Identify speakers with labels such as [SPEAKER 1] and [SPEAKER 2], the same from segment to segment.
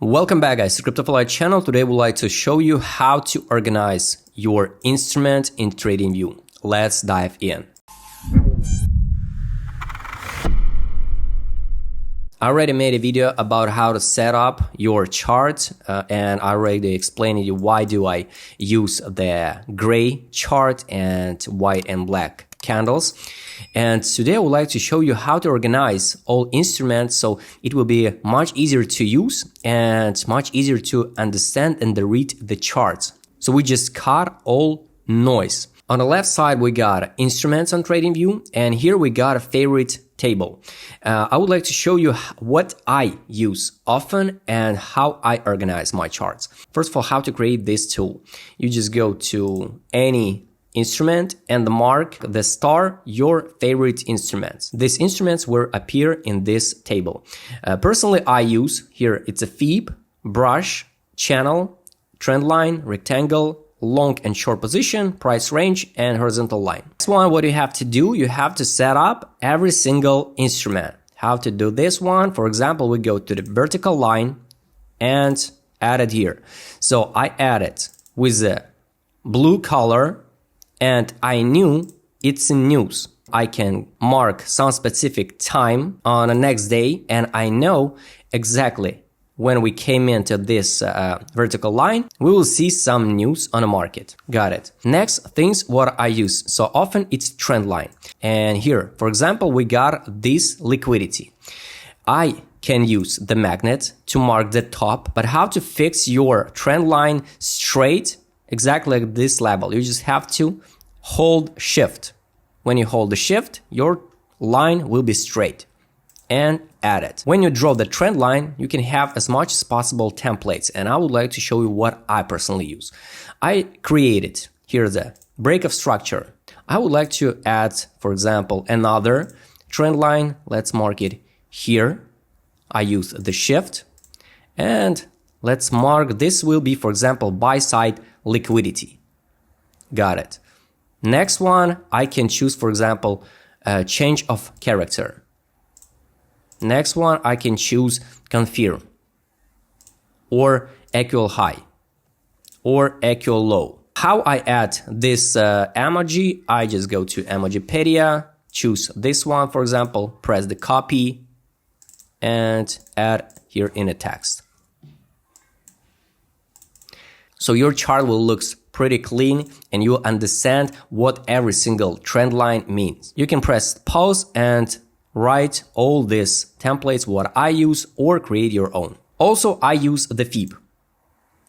[SPEAKER 1] Welcome back, guys, to QBSYLUHV channel. Today we'd like to show you how to organize your instrument in TradingView. Let's dive in. I already made a video about how to set up your chart and I already explained to you why do I use the gray chart and white and black candles. And today I would like to show you how to organize all instruments so it will be much easier to use and much easier to understand and read the charts. So we just cut all noise. On the left side we got instruments on TradingView, and here we got a favorite table. I would like to show you what I use often and how I organize my charts. First of all, how to create this tool. You just go to any instrument and mark the star your favorite instruments. These instruments will appear in this table. Personally, I use here, it's a Fib, brush, channel, trend line, rectangle, long and short position, price range, and horizontal line. Next one, what you have to do, you have to set up every single instrument. How to do this one? For example, we go to the vertical line and add it here. So I add it with the blue color, and I knew it's in news. I can mark some specific time on the next day, and I know exactly when we came into this vertical line, we will see some news on the market. Got it. Next things what I use. So often it's trend line. And here, for example, we got this liquidity. I can use the magnet to mark the top, but how to fix your trend line straight exactly at this level? You just have to hold shift. When you hold the shift, your line will be straight, and add it. When you draw the trend line, you can have as much as possible templates, and I would like to show you what I personally use. I created here the break of structure. I would like to add, for example, another trend line. Let's mark it here. I use the shift, and let's mark this will be, for example, buy side liquidity. Got it. Next one, I can choose, for example, change of character. Next one, I can choose confirm, or equal high, or equal low. How I add this emoji, I just go to Emojipedia, choose this one, for example, press the copy, and add here in a text. So your chart will look pretty clean and you'll understand what every single trend line means. You can press pause and write all these templates what I use or create your own. Also, I use the Fib.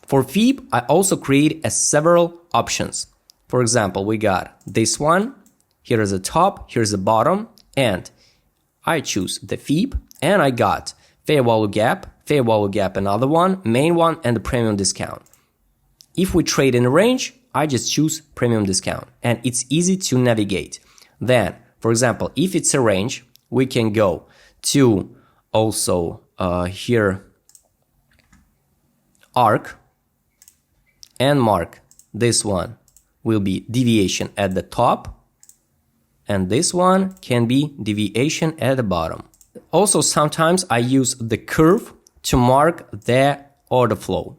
[SPEAKER 1] For Fib, I also create several options. For example, we got this one. Here is the top, here's the bottom, and I choose the Fib, and I got fair value gap, another one, main one, and the premium discount. If we trade in a range, I just choose premium discount, and it's easy to navigate. Then, for example, if it's a range, we can go to also here arc and mark this one will be deviation at the top, and this one can be deviation at the bottom. Also, sometimes I use the curve to mark the order flow.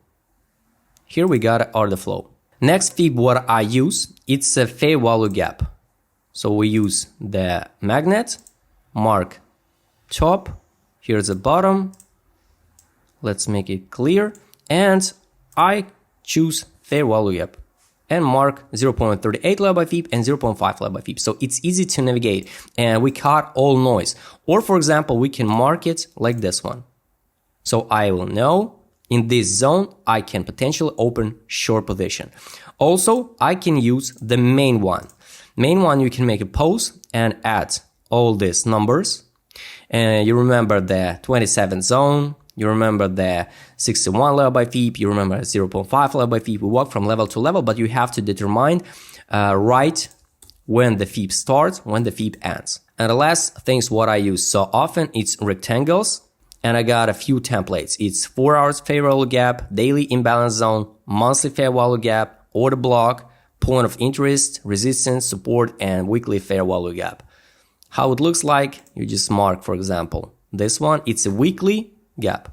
[SPEAKER 1] Here we got order flow. Next Fib what I use, it's a fair value gap. So we use the magnet, mark top, here's the bottom. Let's make it clear. And I choose fair value gap and mark 0.38 level by Fib and 0.5 level by Fib. So it's easy to navigate and we cut all noise. Or for example, we can mark it like this one. So I will know in this zone, I can potentially open short position. Also, I can use the main one. Main one, you can make a pause and add all these numbers. And you remember the 27 zone, you remember the 61 level by Fib, you remember 0.5 level by Fib. We walk from level to level, but you have to determine right when the Fib starts, when the Fib ends. And the last things what I use so often, it's rectangles. And I got a few templates. It's 4 hours fair value gap, daily imbalance zone, monthly fair value gap, order block, point of interest, resistance, support, and weekly fair value gap. How it looks like, you just mark, for example, this one, it's a weekly gap.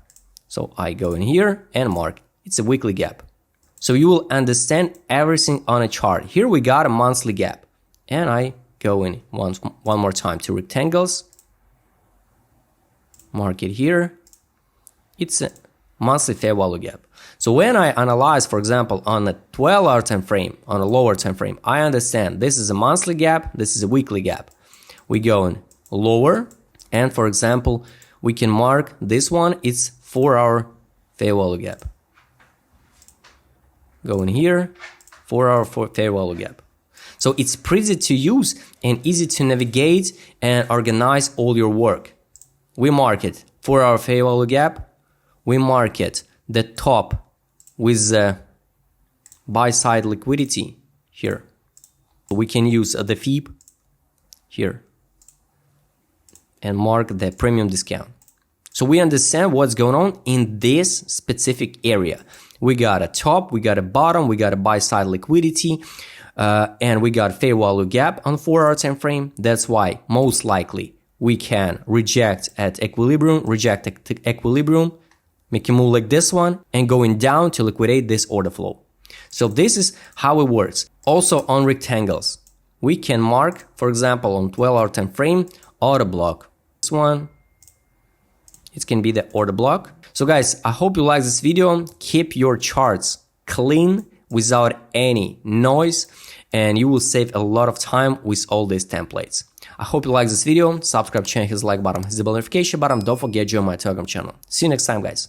[SPEAKER 1] So I go in here and mark. It's a weekly gap. So you will understand everything on a chart. Here we got a monthly gap. And I go in one more time to rectangles. Mark it here. It's a monthly fair value gap. So when I analyze, for example, on a 12-hour time frame, on a lower time frame, I understand this is a monthly gap, this is a weekly gap. We go in lower, and for example, we can mark this one, it's 4-hour fair value gap. Go in here, 4-hour fair value gap. So it's pretty to use and easy to navigate and organize all your work. We mark it 4-hour fair value gap. We mark it the top with the buy side liquidity here. We can use the Fib here and mark the premium discount. So we understand what's going on in this specific area. We got a top, we got a bottom, we got a buy side liquidity, and we got fair value gap on 4-hour time frame. That's why most likely we can reject at equilibrium, make a move like this one, and going down to liquidate this order flow. So this is how it works. Also on rectangles, we can mark, for example, on 12-hour time frame, order block. This one, it can be the order block. So guys, I hope you like this video. Keep your charts clean without any noise, and you will save a lot of time with all these templates. I hope you like this video. Subscribe, channel, hit the like button, hit the bell notification button. Don't forget to join my Telegram channel. See you next time, guys.